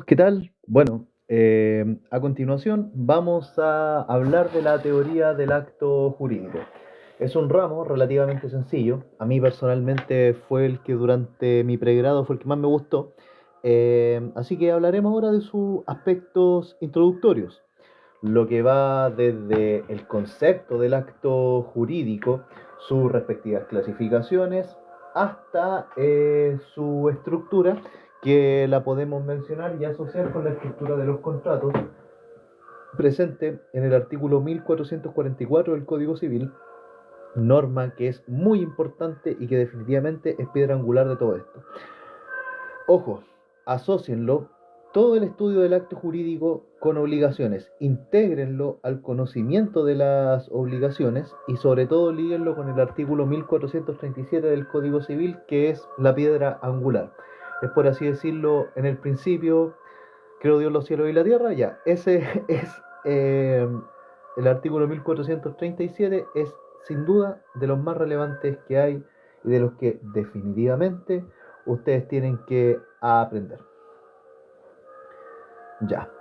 ¿qué tal? Bueno, a continuación vamos a hablar de la teoría del acto jurídico. Es un ramo relativamente sencillo. A mí personalmente fue el que durante mi pregrado fue el que más me gustó. Así que hablaremos ahora de sus aspectos introductorios, lo que va desde el concepto del acto jurídico, sus respectivas clasificaciones, hasta su estructura, que la podemos mencionar y asociar con la estructura de los contratos presente en el artículo 1444 del Código Civil, norma que es muy importante y que definitivamente es piedra angular de todo esto. Ojo, asócienlo todo el estudio del acto jurídico con obligaciones, intégrenlo al conocimiento de las obligaciones y sobre todo líguenlo con el artículo 1437 del Código Civil, que es la piedra angular. Es, por así decirlo, en el principio creo Dios los cielos y la tierra, ya, ese es el artículo 1437, es sin duda de los más relevantes que hay y de los que definitivamente ustedes tienen que aprender. Ya,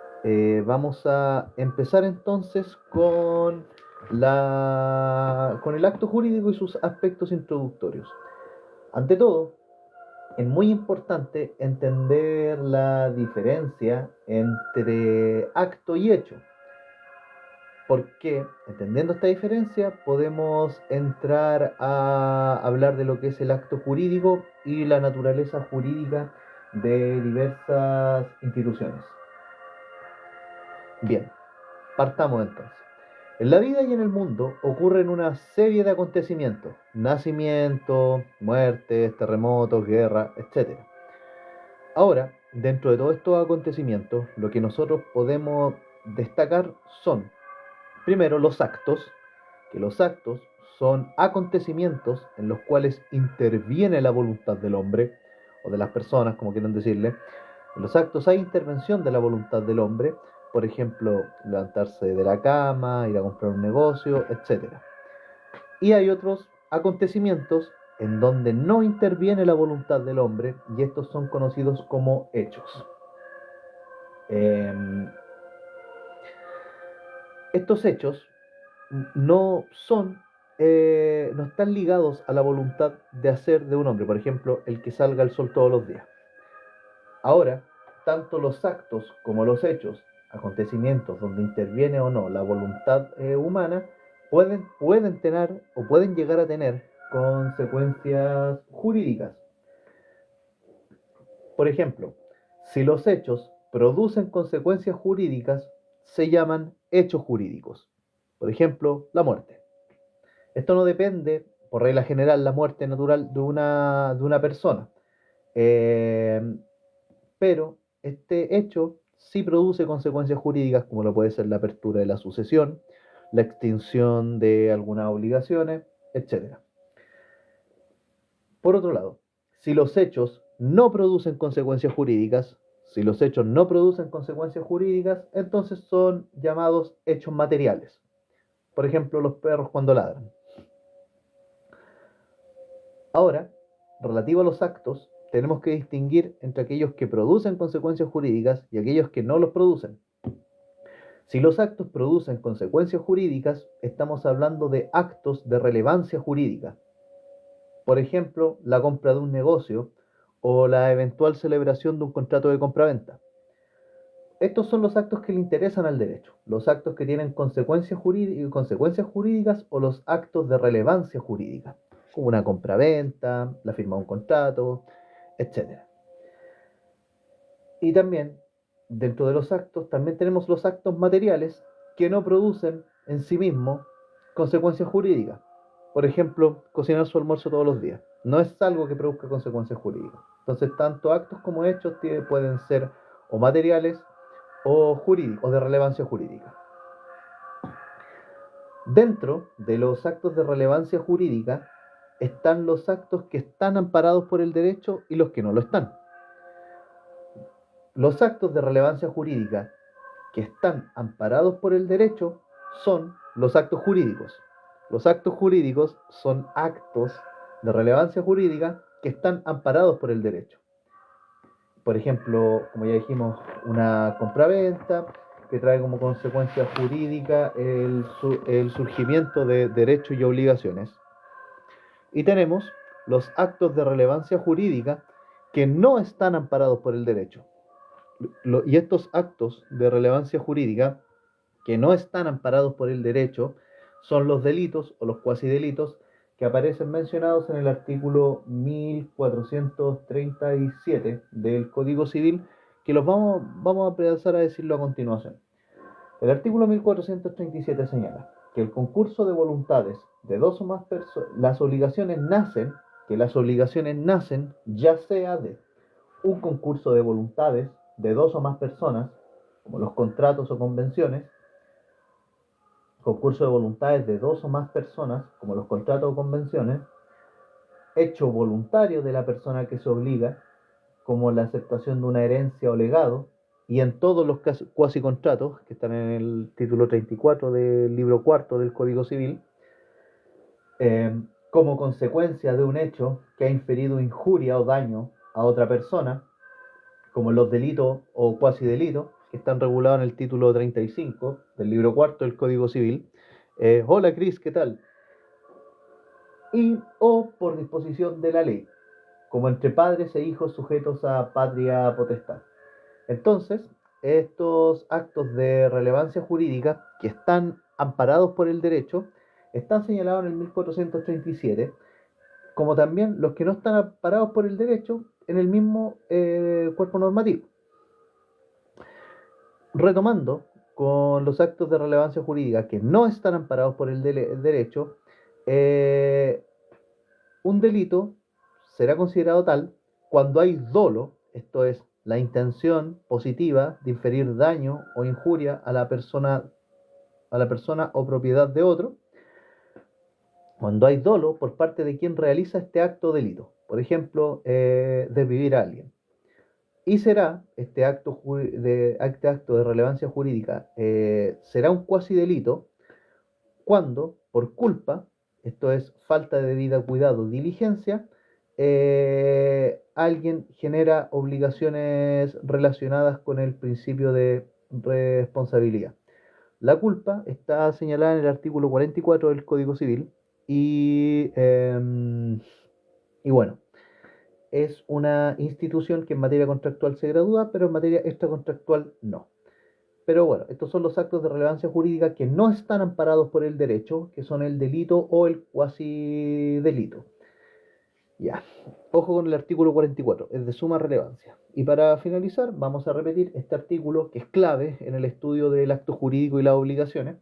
vamos a empezar entonces con el acto jurídico y sus aspectos introductorios. Ante todo, es muy importante entender la diferencia entre acto y hecho, porque entendiendo esta diferencia podemos entrar a hablar de lo que es el acto jurídico y la naturaleza jurídica de diversas instituciones. Bien, partamos entonces. En la vida y en el mundo ocurren una serie de acontecimientos: nacimiento, muertes, terremotos, guerra, etc. Ahora, dentro de todos estos acontecimientos, lo que nosotros podemos destacar son, primero, los actos, que los actos son acontecimientos en los cuales interviene la voluntad del hombre, o de las personas, como quieran decirle. En los actos hay intervención de la voluntad del hombre, por ejemplo, levantarse de la cama, ir a comprar un negocio, etc. Y hay otros acontecimientos en donde no interviene la voluntad del hombre, y estos son conocidos como hechos. Estos hechos no son, no están ligados a la voluntad de hacer de un hombre, por ejemplo, el que salga el sol todos los días. Ahora, tanto los actos como los hechos, acontecimientos donde interviene o no la voluntad humana, pueden tener o pueden llegar a tener consecuencias jurídicas. Por ejemplo, si los hechos producen consecuencias jurídicas, se llaman hechos jurídicos. Por ejemplo, la muerte. Esto no depende, por regla general, la muerte natural de una persona. Pero este hecho sí produce consecuencias jurídicas, como lo puede ser la apertura de la sucesión, la extinción de algunas obligaciones, etc. Por otro lado, si los hechos no producen consecuencias jurídicas, entonces son llamados hechos materiales. Por ejemplo, los perros cuando ladran. Ahora, relativo a los actos, tenemos que distinguir entre aquellos que producen consecuencias jurídicas y aquellos que no los producen. Si los actos producen consecuencias jurídicas, estamos hablando de actos de relevancia jurídica. Por ejemplo, la compra de un negocio o la eventual celebración de un contrato de compraventa. Estos son los actos que le interesan al derecho, los actos que tienen consecuencias jurídicas o los actos de relevancia jurídica, como una compraventa, la firma de un contrato, etc. Y también, dentro de los actos, también tenemos los actos materiales que no producen en sí mismos consecuencias jurídicas. Por ejemplo, cocinar su almuerzo todos los días. No es algo que produzca consecuencias jurídicas. Entonces, tanto actos como hechos pueden ser o materiales o jurídicos, o de relevancia jurídica. Dentro de los actos de relevancia jurídica están los actos que están amparados por el derecho y los que no lo están. Los actos de relevancia jurídica que están amparados por el derecho son los actos jurídicos. Los actos jurídicos son actos de relevancia jurídica que están amparados por el derecho. Por ejemplo, como ya dijimos, una compraventa que trae como consecuencia jurídica el surgimiento de derechos y obligaciones. Y tenemos los actos de relevancia jurídica que no están amparados por el derecho. Y estos actos de relevancia jurídica que no están amparados por el derecho son los delitos o los cuasidelitos que aparecen mencionados en el artículo 1437 del Código Civil, que los vamos a empezar a decirlo a continuación. El artículo 1437 señala que el concurso de voluntades de dos o más personas, las obligaciones nacen ya sea de un concurso de voluntades de dos o más personas, como los contratos o convenciones, concurso de voluntades de dos o más personas, como los contratos o convenciones, hecho voluntario de la persona que se obliga, como la aceptación de una herencia o legado, y en todos los cuasi contratos que están en el título 34 del libro cuarto del Código Civil, como consecuencia de un hecho que ha inferido injuria o daño a otra persona, como los delitos o cuasi delitos, que están regulados en el título 35 del libro cuarto del Código Civil. Hola Cris, ¿qué tal? Y o por disposición de la ley, como entre padres e hijos sujetos a patria potestad. Entonces, estos actos de relevancia jurídica que están amparados por el derecho están señalados en el 1437, como también los que no están amparados por el derecho en el mismo cuerpo normativo. Retomando con los actos de relevancia jurídica que no están amparados por el derecho, un delito será considerado tal cuando hay dolo, esto es, la intención positiva de inferir daño o injuria a la persona o propiedad de otro, cuando hay dolo por parte de quien realiza este acto o delito, por ejemplo, desvivir a alguien. Y será este acto de relevancia jurídica, será un cuasi delito cuando, por culpa, esto es falta de debida cuidado, diligencia, alguien genera obligaciones relacionadas con el principio de responsabilidad. La culpa está señalada en el artículo 44 del Código Civil y bueno, es una institución que en materia contractual se gradúa, pero en materia extracontractual no. Pero bueno, estos son los actos de relevancia jurídica que no están amparados por el derecho, que son el delito o el cuasi delito. Ya, ojo con el artículo 44, es de suma relevancia. Y para finalizar, vamos a repetir este artículo que es clave en el estudio del acto jurídico y las obligaciones,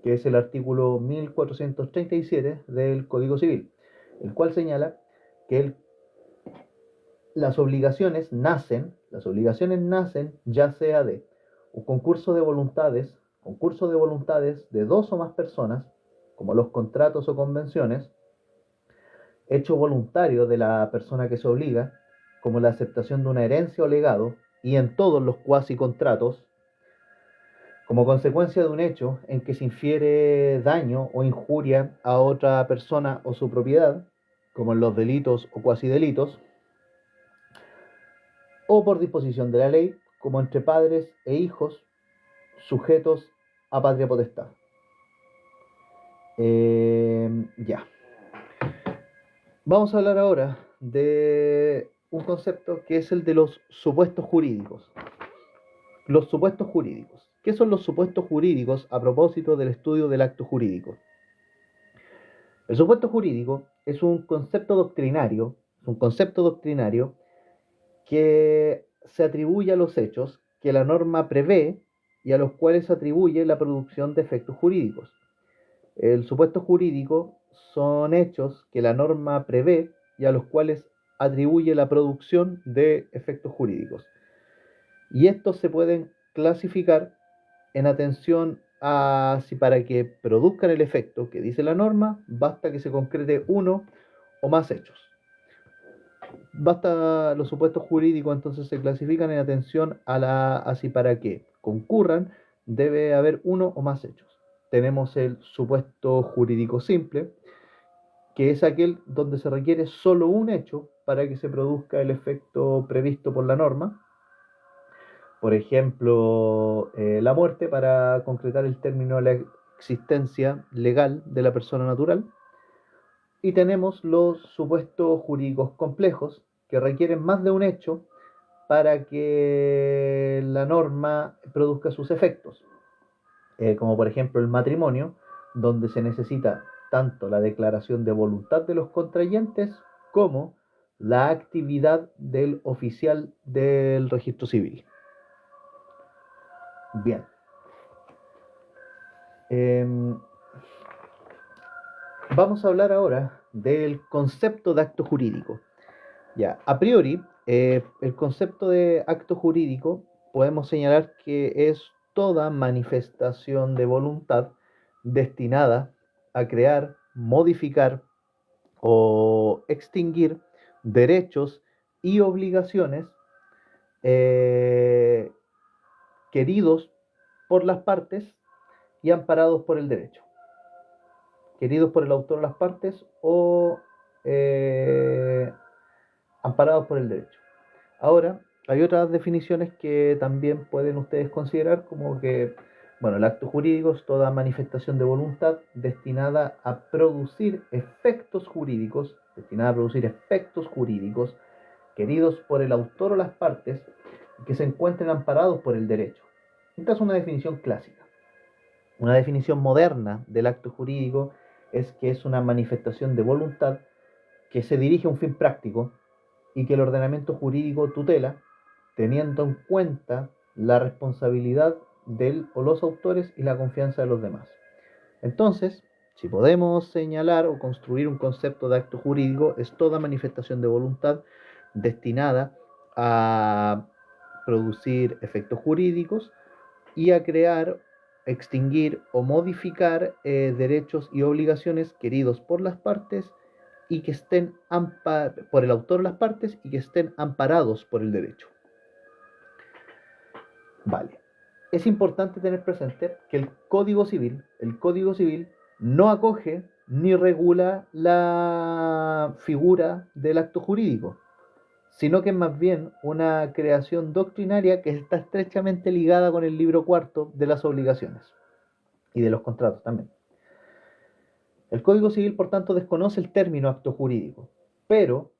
que es el artículo 1437 del Código Civil, el cual señala que las obligaciones nacen ya sea de un concurso de voluntades de dos o más personas, como los contratos o convenciones, hecho voluntario de la persona que se obliga, como la aceptación de una herencia o legado, y en todos los cuasi contratos, como consecuencia de un hecho en que se infiere daño o injuria a otra persona o su propiedad, como en los delitos o cuasi delitos, o por disposición de la ley, como entre padres e hijos sujetos a patria potestad. Ya. Vamos a hablar ahora de un concepto que es el de los supuestos jurídicos. Los supuestos jurídicos. ¿Qué son los supuestos jurídicos a propósito del estudio del acto jurídico? El supuesto jurídico es un concepto doctrinario que se atribuye a los hechos que la norma prevé y a los cuales se atribuye la producción de efectos jurídicos. El supuesto jurídico son hechos que la norma prevé y a los cuales atribuye la producción de efectos jurídicos. Y estos se pueden clasificar en atención a si para que produzcan el efecto que dice la norma, basta que se concrete uno o más hechos. Los supuestos jurídicos entonces se clasifican en atención a si para que concurran debe haber uno o más hechos. Tenemos el supuesto jurídico simple, que es aquel donde se requiere solo un hecho para que se produzca el efecto previsto por la norma. Por ejemplo, la muerte para concretar el término de la existencia legal de la persona natural. Y tenemos los supuestos jurídicos complejos que requieren más de un hecho para que la norma produzca sus efectos, como por ejemplo el matrimonio, donde se necesita tanto la declaración de voluntad de los contrayentes como la actividad del oficial del registro civil. Bien. Vamos a hablar ahora del concepto de acto jurídico. Ya, a priori, el concepto de acto jurídico podemos señalar que es toda manifestación de voluntad destinada a crear, modificar o extinguir derechos y obligaciones eh, queridos por las partes y amparados por el derecho. Queridos por el autor o las partes o amparados por el derecho. Ahora, hay otras definiciones que también pueden ustedes considerar como que, bueno, el acto jurídico es toda manifestación de voluntad destinada a producir efectos jurídicos, queridos por el autor o las partes que se encuentren amparados por el derecho. Esta es una definición clásica. Una definición moderna del acto jurídico es que es una manifestación de voluntad que se dirige a un fin práctico y que el ordenamiento jurídico tutela, teniendo en cuenta la responsabilidad del o los autores y la confianza de los demás. Entonces, si podemos señalar o construir un concepto de acto jurídico, es toda manifestación de voluntad destinada a producir efectos jurídicos y a crear, extinguir o modificar derechos y obligaciones queridos por las partes y que estén por el autor de las partes y que estén amparados por el derecho. Vale. Es importante tener presente que el Código Civil no acoge ni regula la figura del acto jurídico, sino que es más bien una creación doctrinaria que está estrechamente ligada con el libro cuarto de las obligaciones y de los contratos también. El Código Civil, por tanto, desconoce el término acto jurídico, pero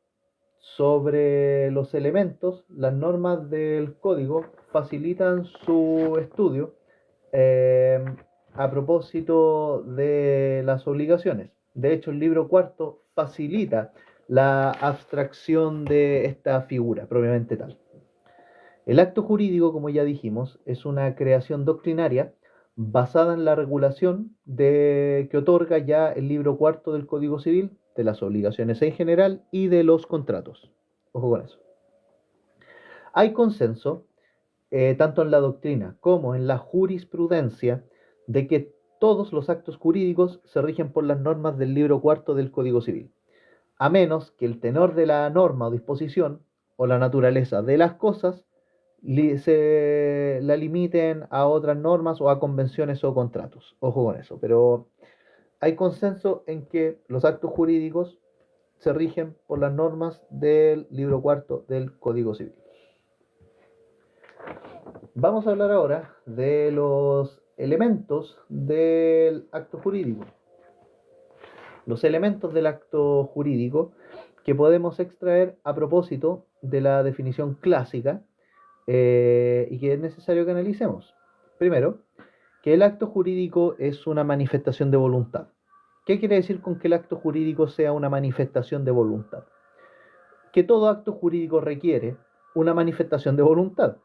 sobre los elementos, las normas del código facilitan su estudio eh, a propósito de las obligaciones. De hecho, el libro cuarto facilita la abstracción de esta figura propiamente tal. El acto jurídico, como ya dijimos, es una creación doctrinaria basada en la regulación que otorga ya el libro cuarto del Código Civil, de las obligaciones en general y de los contratos. Ojo con eso. Hay consenso, tanto en la doctrina como en la jurisprudencia, de que todos los actos jurídicos se rigen por las normas del libro cuarto del Código Civil, a menos que el tenor de la norma o disposición o la naturaleza de las cosas se la limiten a otras normas o a convenciones o contratos. Ojo con eso, pero hay consenso en que los actos jurídicos se rigen por las normas del libro cuarto del Código Civil. Vamos a hablar ahora de los elementos del acto jurídico. Los elementos del acto jurídico que podemos extraer a propósito de la definición clásica y que es necesario que analicemos. Primero, que el acto jurídico es una manifestación de voluntad. ¿Qué quiere decir con que el acto jurídico sea una manifestación de voluntad? Que todo acto jurídico requiere una manifestación de voluntad.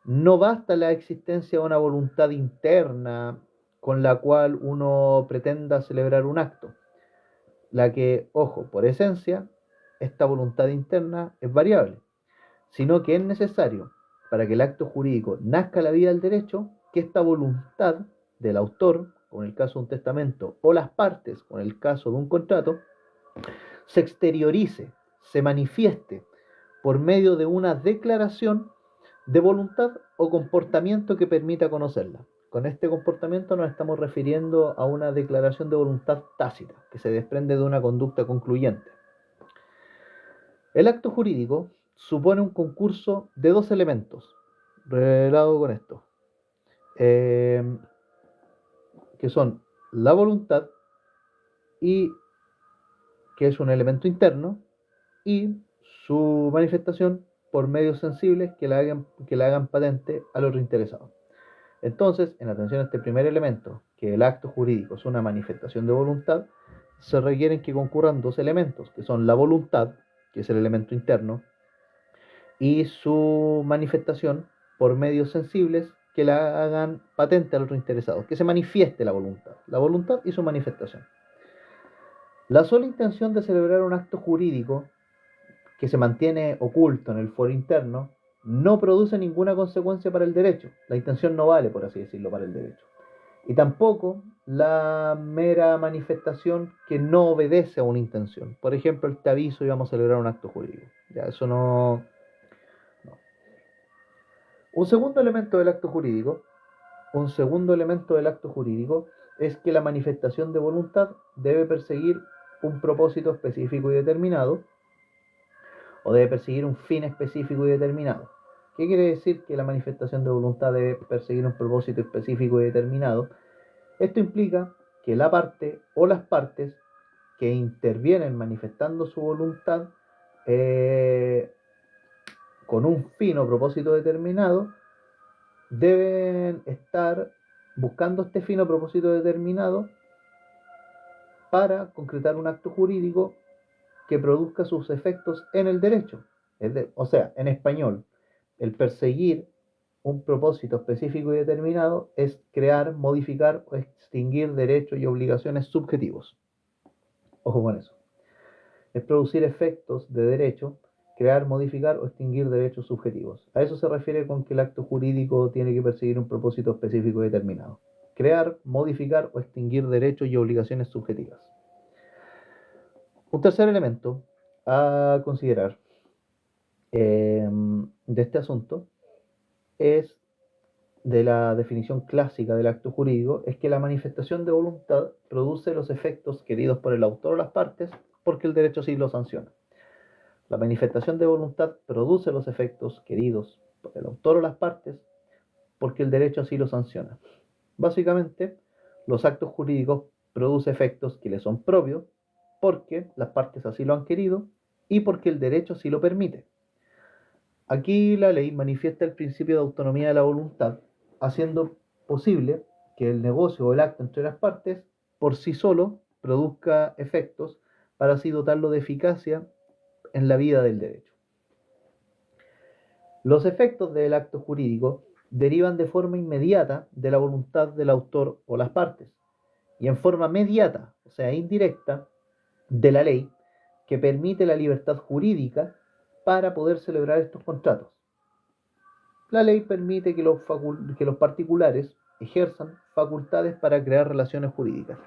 No basta la existencia de una voluntad interna con la cual uno pretenda celebrar un acto. La que, ojo, por esencia, esta voluntad interna es variable, sino que es necesario, para que el acto jurídico nazca a la vida del derecho, que esta voluntad del autor, como en el caso de un testamento, o las partes, como en el caso de un contrato, se exteriorice, se manifieste por medio de una declaración de voluntad o comportamiento que permita conocerla. Con este comportamiento nos estamos refiriendo a una declaración de voluntad tácita, que se desprende de una conducta concluyente. El acto jurídico supone un concurso de dos elementos, revelado con esto, que son la voluntad, y que es un elemento interno, y su manifestación por medios sensibles que la hagan patente al otro interesado. Entonces, en atención a este primer elemento, que el acto jurídico es una manifestación de voluntad, se requieren que concurran dos elementos, que son la voluntad, que es el elemento interno, y su manifestación por medios sensibles que la hagan patente al otro interesado, que se manifieste la voluntad y su manifestación. La sola intención de celebrar un acto jurídico que se mantiene oculto en el foro interno no produce ninguna consecuencia para el derecho. La intención no vale, por así decirlo, para el derecho. Y tampoco la mera manifestación que no obedece a una intención. Por ejemplo, el te aviso y vamos a celebrar un acto jurídico. Ya, eso no. Un segundo elemento del acto jurídico, es que la manifestación de voluntad debe perseguir un propósito específico y determinado, o debe perseguir un fin específico y determinado. ¿Qué quiere decir que la manifestación de voluntad debe perseguir un propósito específico y determinado? Esto implica que la parte o las partes que intervienen manifestando su voluntad con un fin o propósito determinado deben estar buscando este fin o propósito determinado para concretar un acto jurídico que produzca sus efectos en el derecho. O sea, en español, el perseguir un propósito específico y determinado es crear, modificar o extinguir derechos y obligaciones subjetivos. Ojo con eso. Es producir efectos de derecho, crear, modificar o extinguir derechos subjetivos. A eso se refiere con que el acto jurídico tiene que perseguir un propósito específico y determinado. Crear, modificar o extinguir derechos y obligaciones subjetivas. Un tercer elemento a considerar de este asunto es de la definición clásica del acto jurídico, es que la manifestación de voluntad produce los efectos queridos por el autor o las partes porque el derecho sí lo sanciona. La manifestación de voluntad produce los efectos queridos por el autor o las partes porque el derecho así lo sanciona. Básicamente, los actos jurídicos producen efectos que les son propios porque las partes así lo han querido y porque el derecho así lo permite. Aquí la ley manifiesta el principio de autonomía de la voluntad, haciendo posible que el negocio o el acto entre las partes por sí solo produzca efectos para así dotarlo de eficacia en la vida del derecho. Los efectos del acto jurídico derivan de forma inmediata de la voluntad del autor o las partes, y en forma mediata, o sea, indirecta, de la ley que permite la libertad jurídica para poder celebrar estos contratos. La ley permite que los particulares ejerzan facultades para crear relaciones jurídicas.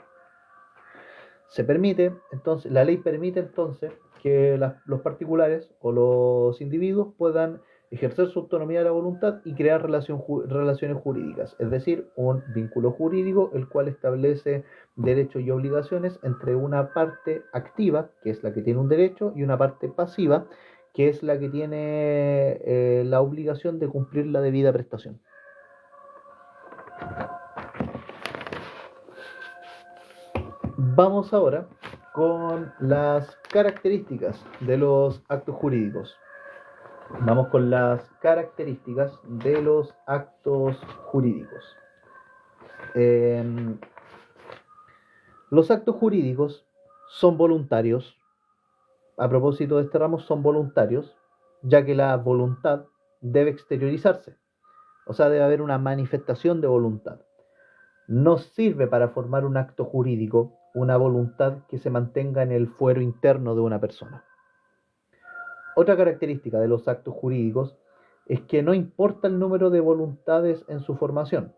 La ley permite entonces que los particulares o los individuos puedan ejercer su autonomía de la voluntad y crear relaciones jurídicas, es decir, un vínculo jurídico el cual establece derechos y obligaciones entre una parte activa, que es la que tiene un derecho, y una parte pasiva, que es la que tiene la obligación de cumplir la debida prestación. Vamos ahora con las características de los actos jurídicos. Los actos jurídicos son voluntarios. A propósito de este ramo, son voluntarios, ya que la voluntad debe exteriorizarse. O sea, debe haber una manifestación de voluntad. No sirve para formar un acto jurídico una voluntad que se mantenga en el fuero interno de una persona. Otra característica de los actos jurídicos es que no importa el número de voluntades en su formación.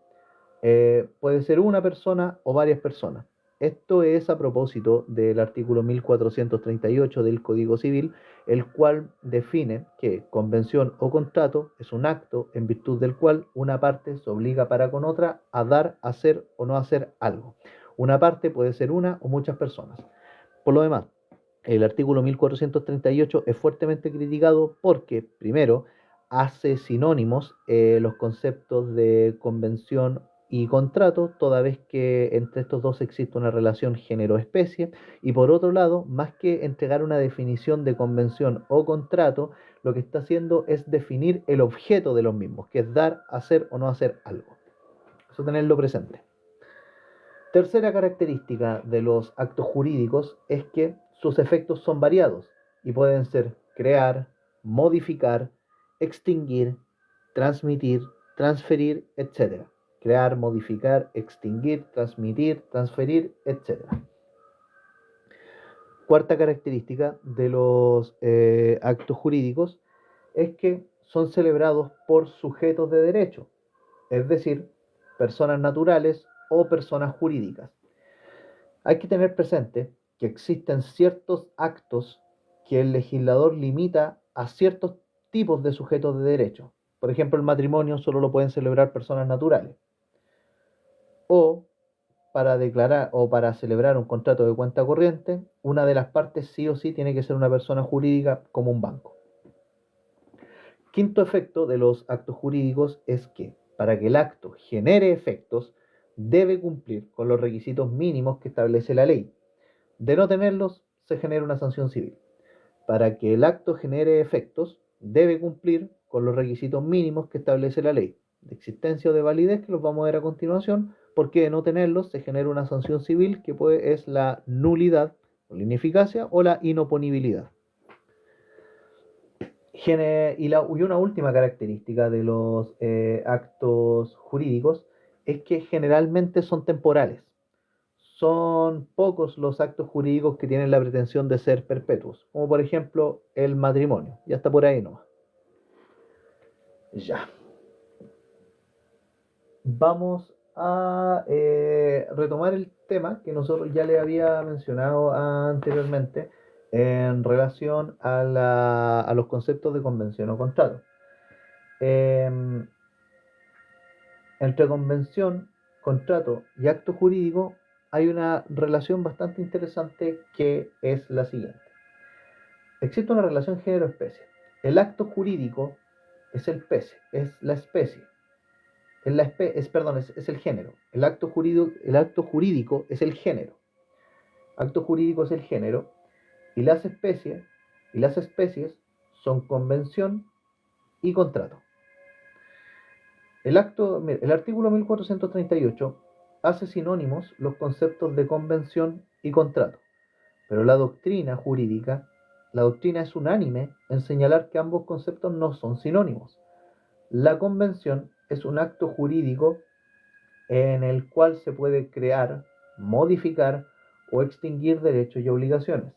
Puede ser una persona o varias personas. Esto es a propósito del artículo 1438 del Código Civil, el cual define que convención o contrato es un acto en virtud del cual una parte se obliga para con otra a dar, hacer o no hacer algo. Una parte puede ser una o muchas personas. Por lo demás, el artículo 1438 es fuertemente criticado porque, primero, hace sinónimos los conceptos de convención y contrato, toda vez que entre estos dos existe una relación género-especie, y por otro lado, más que entregar una definición de convención o contrato, lo que está haciendo es definir el objeto de los mismos, que es dar, hacer o no hacer algo. Eso tenerlo presente. Tercera característica de los actos jurídicos es que sus efectos son variados y pueden ser crear, modificar, extinguir, transmitir, transferir, etc. Crear, modificar, extinguir, transmitir, transferir, etc. Cuarta característica de los actos jurídicos es que son celebrados por sujetos de derecho, es decir, personas naturales o personas jurídicas. Hay que tener presente que existen ciertos actos que el legislador limita a ciertos tipos de sujetos de derecho. Por ejemplo, el matrimonio solo lo pueden celebrar personas naturales. O para declarar o para celebrar un contrato de cuenta corriente, una de las partes sí o sí tiene que ser una persona jurídica como un banco. Quinto efecto de los actos jurídicos es que para que el acto genere efectos, debe cumplir con los requisitos mínimos que establece la ley. De no tenerlos, se genera una sanción civil. Para que el acto genere efectos, debe cumplir con los requisitos mínimos que establece la ley, de existencia o de validez, que los vamos a ver a continuación, porque de no tenerlos se genera una sanción civil que es la nulidad, o la ineficacia o la inoponibilidad. Y una última característica de los actos jurídicos es que generalmente son temporales. Son pocos los actos jurídicos que tienen la pretensión de ser perpetuos, como por ejemplo el matrimonio. Ya está por ahí nomás. Ya. Vamos a retomar el tema que nosotros ya le había mencionado anteriormente en relación a los conceptos de convención o contrato. Entre convención, contrato y acto jurídico hay una relación bastante interesante, que es la siguiente. Existe una relación género-especie. El acto jurídico es el pez, es la especie. Es el género. El acto jurídico es el género. Acto jurídico es el género, y las especies son convención y contrato. El artículo 1438 hace sinónimos los conceptos de convención y contrato, pero la doctrina es unánime en señalar que ambos conceptos no son sinónimos. La convención es un acto jurídico en el cual se puede crear, modificar o extinguir derechos y obligaciones.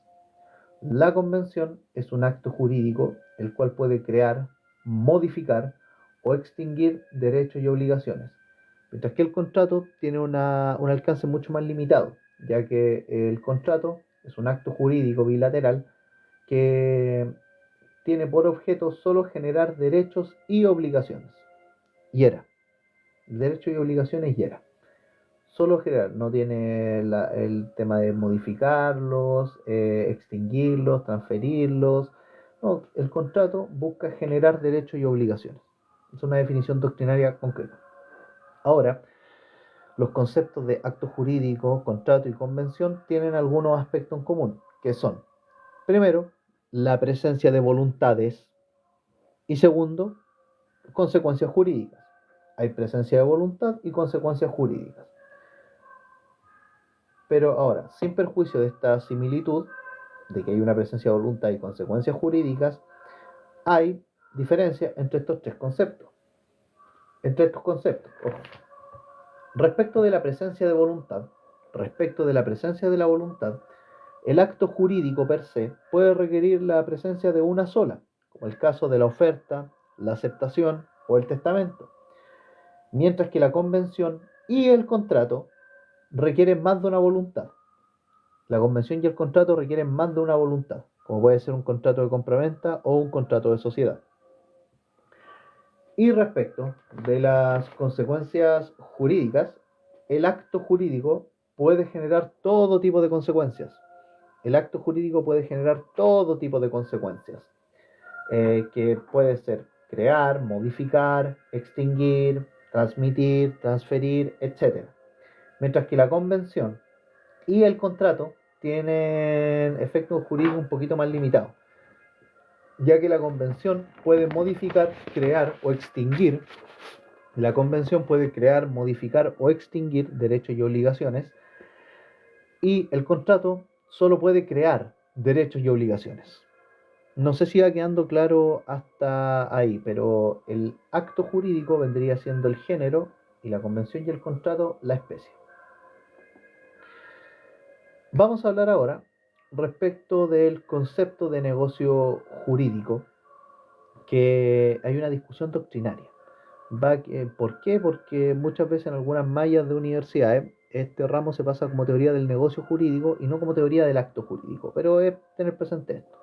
La convención es un acto jurídico el cual puede crear, modificar o extinguir derechos y obligaciones, mientras que el contrato tiene un alcance mucho más limitado, ya que el contrato es un acto jurídico bilateral que tiene por objeto solo generar derechos y obligaciones. Derechos y obligaciones solo generar, no tiene el tema de modificarlos, extinguirlos, transferirlos. No, el contrato busca generar derechos y obligaciones. Es una definición doctrinaria concreta. Ahora, los conceptos de acto jurídico, contrato y convención tienen algunos aspectos en común, que son, primero, la presencia de voluntades, y segundo, consecuencias jurídicas. Hay presencia de voluntad y consecuencias jurídicas. Pero ahora, sin perjuicio de esta similitud, de que hay una presencia de voluntad y consecuencias jurídicas, hay diferencia entre estos conceptos. Ojo. Respecto de la presencia de la voluntad, el acto jurídico per se puede requerir la presencia de una sola, como el caso de la oferta, la aceptación o el testamento, mientras que la convención y el contrato requieren más de una voluntad. La convención y el contrato requieren más de una voluntad, como puede ser un contrato de compraventa o un contrato de sociedad. Y respecto de las consecuencias jurídicas, el acto jurídico puede generar todo tipo de consecuencias. Que puede ser crear, modificar, extinguir, transmitir, transferir, etc. Mientras que la convención y el contrato tienen efectos jurídicos un poquito más limitados, ya que la convención puede modificar, crear o extinguir. La convención puede crear, modificar o extinguir derechos y obligaciones, y el contrato solo puede crear derechos y obligaciones. No sé si va quedando claro hasta ahí, pero el acto jurídico vendría siendo el género y la convención y el contrato la especie. Vamos a hablar ahora respecto del concepto de negocio jurídico, que hay una discusión doctrinaria. ¿Por qué? Porque muchas veces en algunas mallas de universidades este ramo se pasa como teoría del negocio jurídico y no como teoría del acto jurídico, pero es tener presente esto.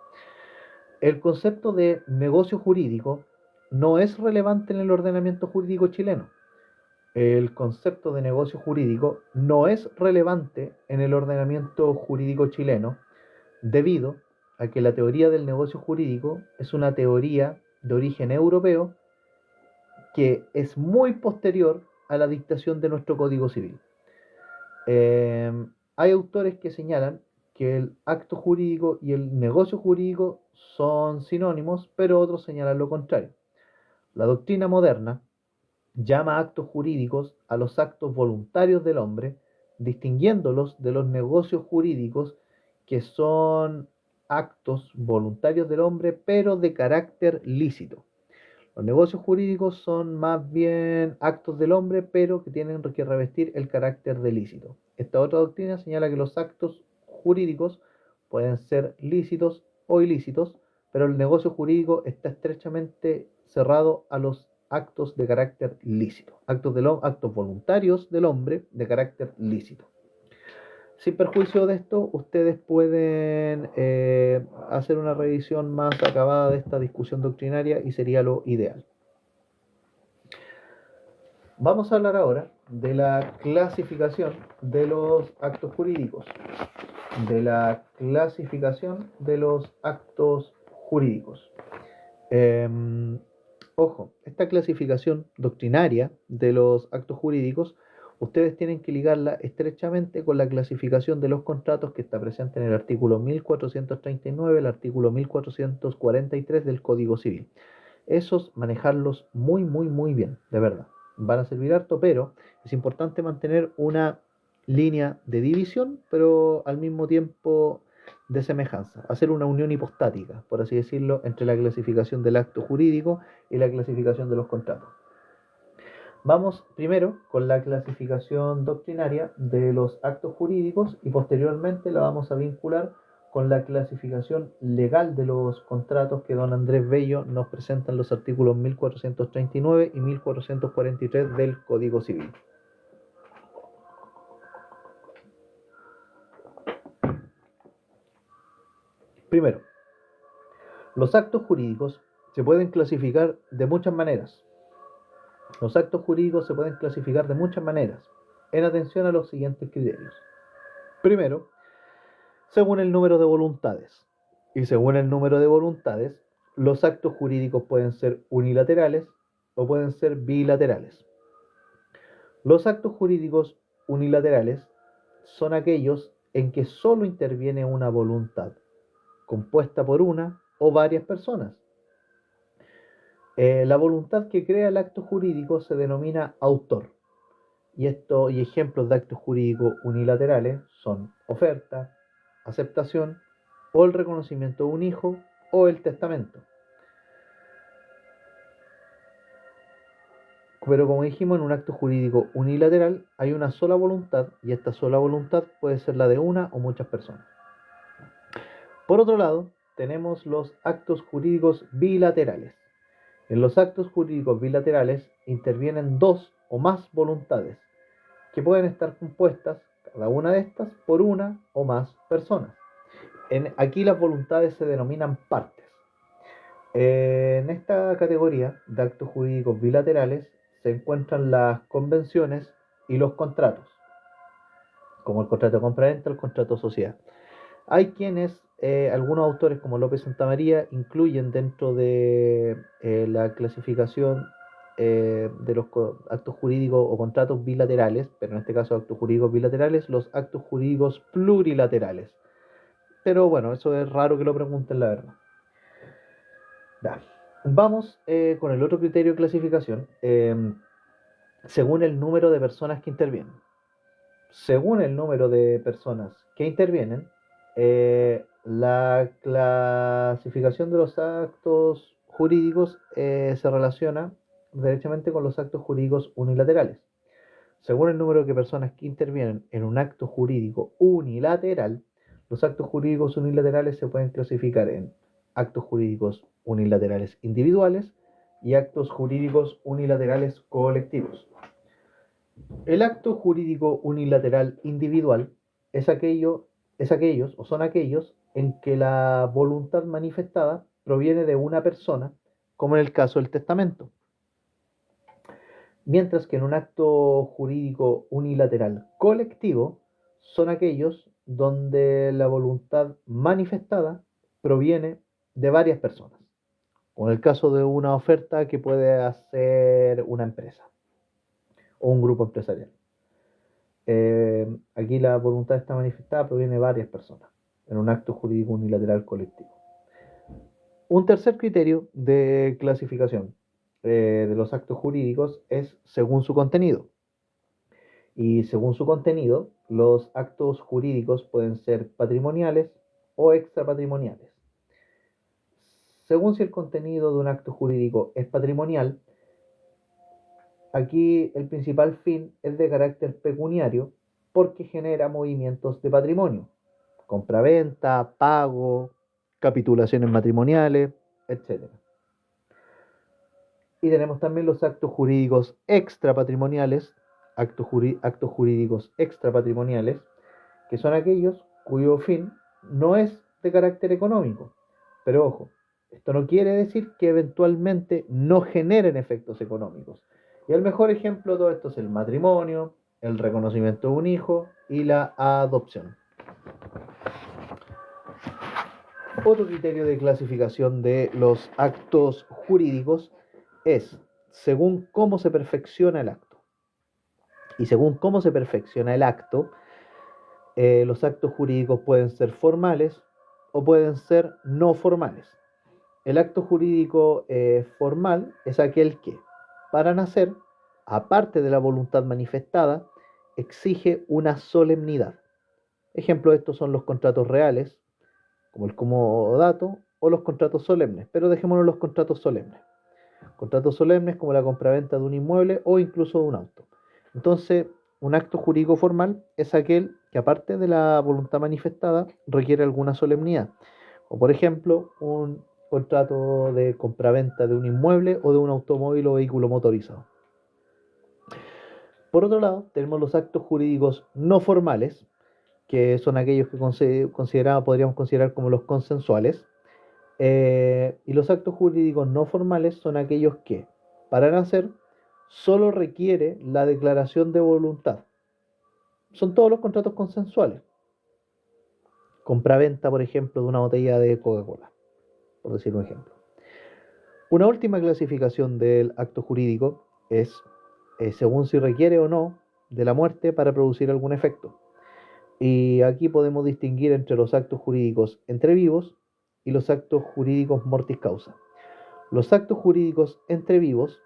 El concepto de negocio jurídico no es relevante en el ordenamiento jurídico chileno. El concepto de negocio jurídico no es relevante en el ordenamiento jurídico chileno debido a que la teoría del negocio jurídico es una teoría de origen europeo que es muy posterior a la dictación de nuestro Código Civil. Hay autores que señalan que el acto jurídico y el negocio jurídico son sinónimos, pero otros señalan lo contrario. La doctrina moderna llama actos jurídicos a los actos voluntarios del hombre, distinguiéndolos de los negocios jurídicos, que son actos voluntarios del hombre, pero de carácter lícito. Los negocios jurídicos son más bien actos del hombre, pero que tienen que revestir el carácter de lícito. Esta otra doctrina señala que los actos jurídicos pueden ser lícitos o ilícitos, pero el negocio jurídico está estrechamente cerrado a los actos de carácter lícito, actos voluntarios del hombre de carácter lícito. Sin perjuicio de esto, ustedes pueden hacer una revisión más acabada de esta discusión doctrinaria y sería lo ideal. Vamos a hablar ahora de la clasificación de los actos jurídicos. Ojo, esta clasificación doctrinaria de los actos jurídicos, ustedes tienen que ligarla estrechamente con la clasificación de los contratos que está presente en el artículo 1439, el artículo 1443 del Código Civil. Esos manejarlos muy, muy, muy bien, de verdad. Van a servir harto, pero es importante mantener una línea de división, pero al mismo tiempo de semejanza, hacer una unión hipostática, por así decirlo, entre la clasificación del acto jurídico y la clasificación de los contratos. Vamos primero con la clasificación doctrinaria de los actos jurídicos y posteriormente la vamos a vincular con la clasificación legal de los contratos que don Andrés Bello nos presenta en los artículos 1439 y 1443 del Código Civil. Primero, los actos jurídicos se pueden clasificar de muchas maneras. Los actos jurídicos se pueden clasificar de muchas maneras, en atención a los siguientes criterios. Primero, según el número de voluntades. Y según el número de voluntades, los actos jurídicos pueden ser unilaterales o pueden ser bilaterales. Los actos jurídicos unilaterales son aquellos en que solo interviene una voluntad, compuesta por una o varias personas. La voluntad que crea el acto jurídico se denomina autor. Y ejemplos de actos jurídicos unilaterales son oferta, aceptación o el reconocimiento de un hijo o el testamento. Pero como dijimos, en un acto jurídico unilateral hay una sola voluntad y esta sola voluntad puede ser la de una o muchas personas. Por otro lado, tenemos los actos jurídicos bilaterales. En los actos jurídicos bilaterales intervienen dos o más voluntades que pueden estar compuestas, cada una de estas, por una o más personas. Aquí las voluntades se denominan partes. En esta categoría de actos jurídicos bilaterales se encuentran las convenciones y los contratos, como el contrato de compraventa o el contrato de sociedad. Hay quienes algunos autores como López Santamaría incluyen dentro de la clasificación de los actos jurídicos o contratos bilaterales, pero en este caso actos jurídicos bilaterales, los actos jurídicos plurilaterales. Pero bueno, eso es raro que lo pregunten, la verdad. Ya. Vamos con el otro criterio de clasificación, según el número de personas que intervienen. Según el número de personas que intervienen, la clasificación de los actos jurídicos se relaciona derechamente con los actos jurídicos unilaterales. Según el número de personas que intervienen en un acto jurídico unilateral, los actos jurídicos unilaterales se pueden clasificar en actos jurídicos unilaterales individuales y actos jurídicos unilaterales colectivos. El acto jurídico unilateral individual son aquellos en que la voluntad manifestada proviene de una persona, como en el caso del testamento. Mientras que en un acto jurídico unilateral colectivo son aquellos donde la voluntad manifestada proviene de varias personas, como en el caso de una oferta que puede hacer una empresa o un grupo empresarial. Aquí la voluntad está manifestada proviene de varias personas en un acto jurídico unilateral colectivo. Un tercer criterio de clasificación de los actos jurídicos es según su contenido. Y según su contenido, los actos jurídicos pueden ser patrimoniales o extrapatrimoniales. Según si el contenido de un acto jurídico es patrimonial, aquí el principal fin es de carácter pecuniario porque genera movimientos de patrimonio, compraventa, pago, capitulaciones matrimoniales, etc. Y tenemos también los actos jurídicos extrapatrimoniales, actos jurídicos extrapatrimoniales, que son aquellos cuyo fin no es de carácter económico. Pero ojo, esto no quiere decir que eventualmente no generen efectos económicos. Y el mejor ejemplo de todo esto es el matrimonio, el reconocimiento de un hijo y la adopción. Otro criterio de clasificación de los actos jurídicos es según cómo se perfecciona el acto. Y según cómo se perfecciona el acto, los actos jurídicos pueden ser formales o pueden ser no formales. El acto jurídico formal es aquel que, para nacer, aparte de la voluntad manifestada, exige una solemnidad. Ejemplo de estos son los contratos reales, como el comodato, o los contratos solemnes, pero dejémonos los contratos solemnes. Contratos solemnes como la compraventa de un inmueble o incluso de un auto. Entonces, un acto jurídico formal es aquel que, aparte de la voluntad manifestada, requiere alguna solemnidad. O por ejemplo, un contrato de compraventa de un inmueble o de un automóvil o vehículo motorizado. Por otro lado, tenemos los actos jurídicos no formales, que son aquellos que podríamos considerar como los consensuales. Y los actos jurídicos no formales son aquellos que, para nacer, solo requiere la declaración de voluntad. Son todos los contratos consensuales. Compraventa, por ejemplo, de una botella de Coca-Cola, por decir un ejemplo. Una última clasificación del acto jurídico es según si requiere o no de la muerte para producir algún efecto. Y aquí podemos distinguir entre los actos jurídicos entre vivos y los actos jurídicos mortis causa. Los actos jurídicos entre vivos,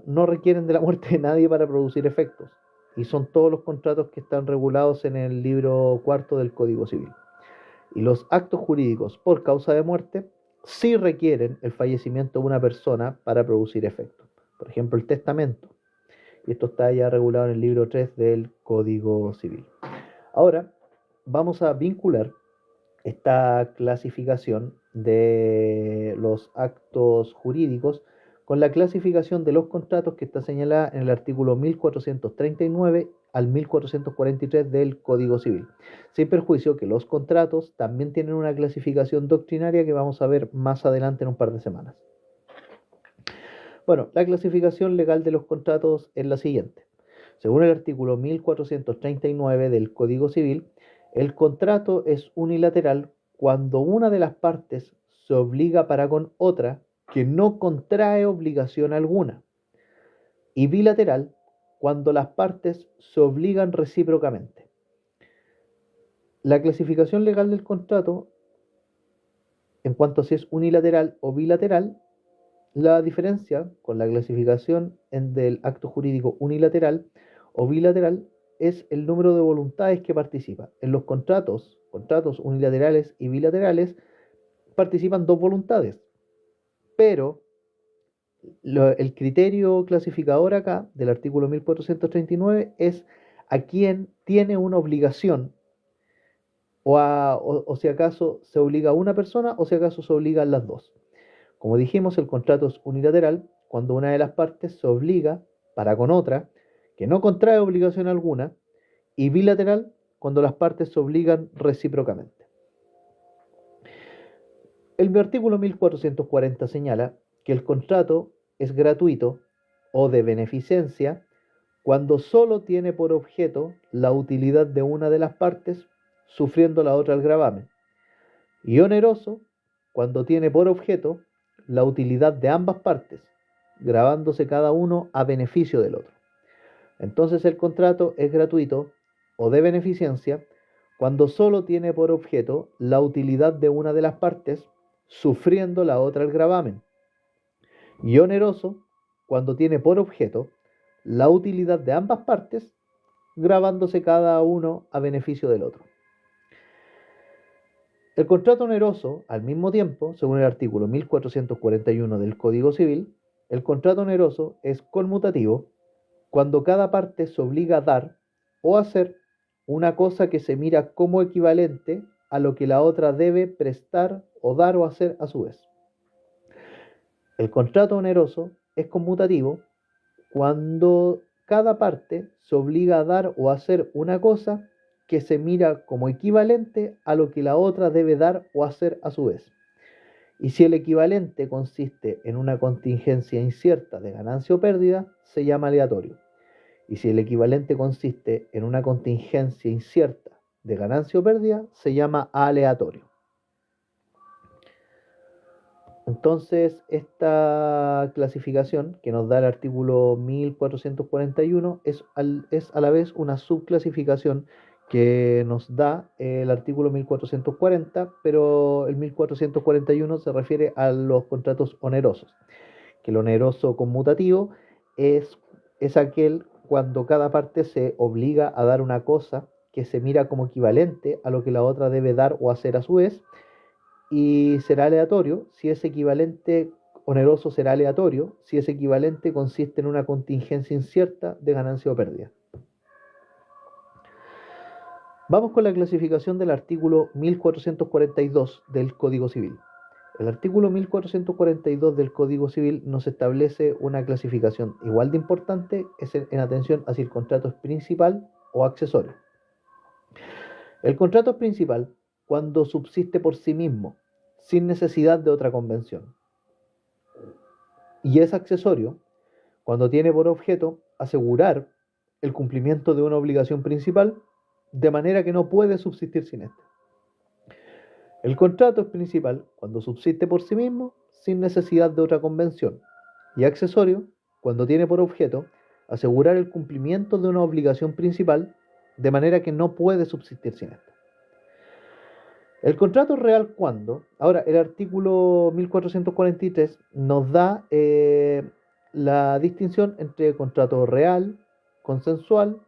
no requieren de la muerte de nadie para producir efectos, y son todos los contratos que están regulados en el libro cuarto del Código Civil. Y los actos jurídicos por causa de muerte sí requieren el fallecimiento de una persona para producir efectos. Por ejemplo, el testamento. Y esto está ya regulado en el libro 3 del Código Civil. Ahora vamos a vincular esta clasificación de los actos jurídicos con la clasificación de los contratos que está señalada en el artículo 1439 al 1443 del Código Civil, sin perjuicio que los contratos también tienen una clasificación doctrinaria que vamos a ver más adelante en un par de semanas. La clasificación legal de los contratos es la siguiente. Según el artículo 1439 del Código Civil, el contrato es unilateral cuando una de las partes se obliga para con otra que no contrae obligación alguna. Y bilateral, cuando las partes se obligan recíprocamente. La clasificación legal del contrato, en cuanto a si es unilateral o bilateral, la diferencia con la clasificación del acto jurídico unilateral o bilateral es el número de voluntades que participa. En los contratos unilaterales y bilaterales, participan dos voluntades, pero el criterio clasificador acá del artículo 1439 es a quien tiene una obligación o si acaso se obliga a una persona o si acaso se obligan las dos. Como dijimos, el contrato es unilateral cuando una de las partes se obliga para con otra que no contrae obligación alguna, y bilateral cuando las partes se obligan recíprocamente. El artículo 1440 señala que el contrato es gratuito o de beneficencia cuando solo tiene por objeto la utilidad de una de las partes, sufriendo la otra el gravamen, y oneroso cuando tiene por objeto la utilidad de ambas partes, gravándose cada uno a beneficio del otro. Entonces el contrato es gratuito o de beneficencia cuando solo tiene por objeto la utilidad de una de las partes, sufriendo la otra el gravamen, y oneroso cuando tiene por objeto la utilidad de ambas partes, gravándose cada uno a beneficio del otro. El contrato oneroso, al mismo tiempo, según el artículo 1441 del Código Civil, el contrato oneroso es conmutativo cuando cada parte se obliga a dar o hacer una cosa que se mira como equivalente a lo que la otra debe prestar o dar o hacer a su vez. El contrato oneroso es conmutativo cuando cada parte se obliga a dar o hacer una cosa que se mira como equivalente a lo que la otra debe dar o hacer a su vez. Y si el equivalente consiste en una contingencia incierta de ganancia o pérdida, se llama aleatorio. Y si el equivalente consiste en una contingencia incierta de ganancia o pérdida, se llama aleatorio. Entonces, esta clasificación que nos da el artículo 1441 es a la vez una subclasificación que nos da el artículo 1440, pero el 1441 se refiere a los contratos onerosos, que el oneroso conmutativo es aquel cuando cada parte se obliga a dar una cosa que se mira como equivalente a lo que la otra debe dar o hacer a su vez, y será aleatorio si ese equivalente oneroso será aleatorio si ese equivalente consiste en una contingencia incierta de ganancia o pérdida. Vamos con la clasificación del artículo 1442 del Código Civil. El artículo 1442 del Código Civil nos establece una clasificación igual de importante en atención a si el contrato es principal o accesorio. El contrato es principal cuando subsiste por sí mismo, sin necesidad de otra convención. Y es accesorio cuando tiene por objeto asegurar el cumplimiento de una obligación principal, de manera que no puede subsistir sin ésta. El contrato es principal cuando subsiste por sí mismo, sin necesidad de otra convención, y accesorio cuando tiene por objeto asegurar el cumplimiento de una obligación principal, de manera que no puede subsistir sin ésta. El contrato es real cuando, ahora el artículo 1443 nos da la distinción entre contrato real, consensual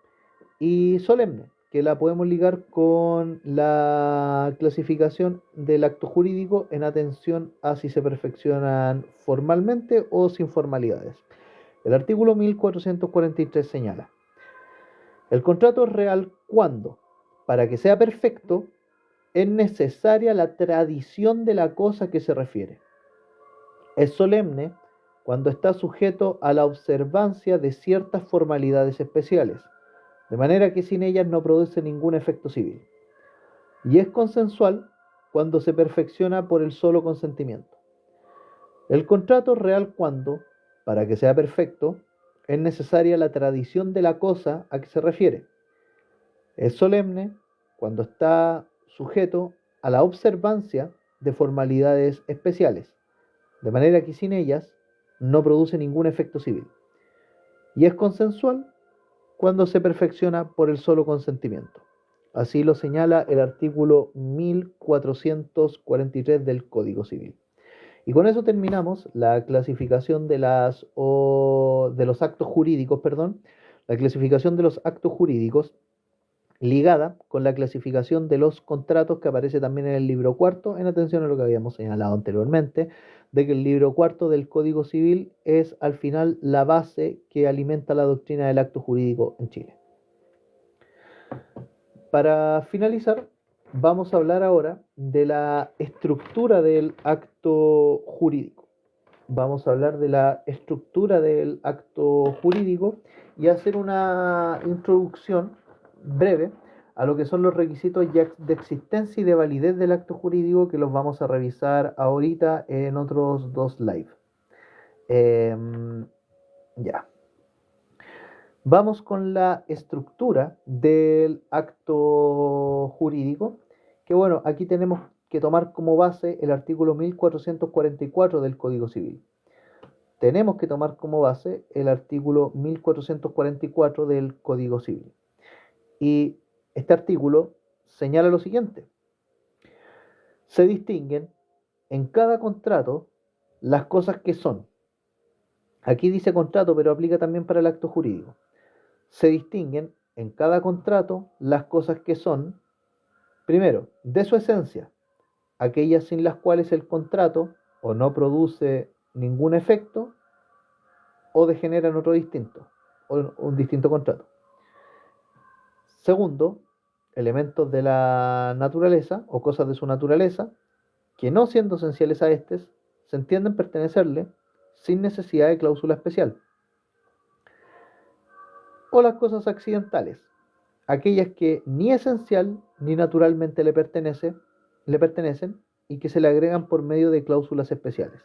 y solemne, que la podemos ligar con la clasificación del acto jurídico en atención a si se perfeccionan formalmente o sin formalidades. El artículo 1443 señala: el contrato es real cuando, para que sea perfecto, es necesaria la tradición de la cosa que se refiere. Es solemne cuando está sujeto a la observancia de ciertas formalidades especiales, de manera que sin ellas no produce ningún efecto civil. Y es consensual cuando se perfecciona por el solo consentimiento. El contrato es real cuando, para que sea perfecto, es necesaria la tradición de la cosa a que se refiere. Es solemne cuando está sujeto a la observancia de formalidades especiales, de manera que sin ellas no produce ningún efecto civil. Y es consensual cuando se perfecciona por el solo consentimiento. Así lo señala el artículo 1443 del Código Civil. Y con eso terminamos la clasificación de los actos jurídicos, la clasificación de los actos jurídicos ligada con la clasificación de los contratos que aparece también en el libro cuarto, en atención a lo que habíamos señalado anteriormente, de que el libro cuarto del Código Civil es al final la base que alimenta la doctrina del acto jurídico en Chile. Para finalizar, vamos a hablar ahora de la estructura del acto jurídico. Vamos a hablar de la estructura del acto jurídico y hacer una introducción breve a lo que son los requisitos de existencia y de validez del acto jurídico, que los vamos a revisar ahorita en otros dos live. Ya. Vamos con la estructura del acto jurídico, que bueno, aquí tenemos que tomar como base el artículo 1444 del Código Civil. Tenemos que tomar como base el artículo 1444 del Código Civil. Y este artículo señala lo siguiente: se distinguen en cada contrato las cosas que son. Aquí dice contrato, pero aplica también para el acto jurídico. Se distinguen en cada contrato las cosas que son, primero, de su esencia, aquellas sin las cuales el contrato o no produce ningún efecto o degenera otro distinto, o un distinto contrato. Segundo, elementos de la naturaleza o cosas de su naturaleza que, no siendo esenciales a estos, se entienden pertenecerle sin necesidad de cláusula especial. O las cosas accidentales, aquellas que ni esencial ni naturalmente le pertenecen y que se le agregan por medio de cláusulas especiales.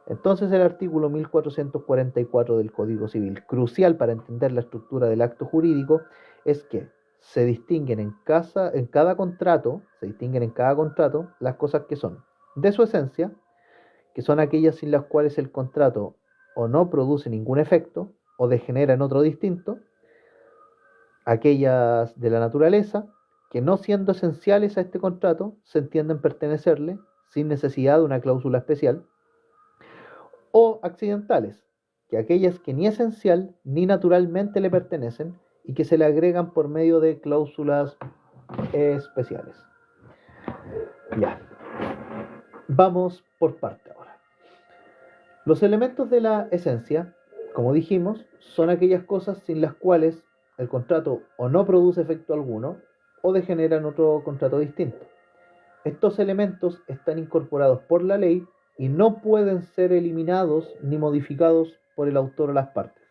Entonces el artículo 1444 del Código Civil, crucial para entender la estructura del acto jurídico, es que se distinguen en cada contrato las cosas que son de su esencia, que son aquellas sin las cuales el contrato o no produce ningún efecto o degenera en otro distinto, aquellas de la naturaleza que, no siendo esenciales a este contrato, se entienden pertenecerle sin necesidad de una cláusula especial, o accidentales, que aquellas que ni esencial ni naturalmente le pertenecen y que se le agregan por medio de cláusulas especiales. Ya, vamos por parte ahora. Los elementos de la esencia, como dijimos, son aquellas cosas sin las cuales el contrato o no produce efecto alguno o degenera en otro contrato distinto. Estos elementos están incorporados por la ley y no pueden ser eliminados ni modificados por el autor o las partes,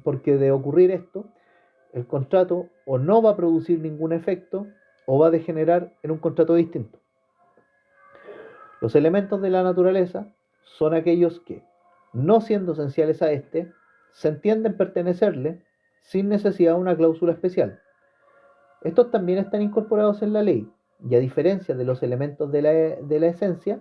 porque de ocurrir esto, el contrato o no va a producir ningún efecto o va a degenerar en un contrato distinto. Los elementos de la naturaleza son aquellos que, no siendo esenciales a este, se entienden pertenecerle sin necesidad de una cláusula especial. Estos también están incorporados en la ley, y a diferencia de los elementos de la esencia,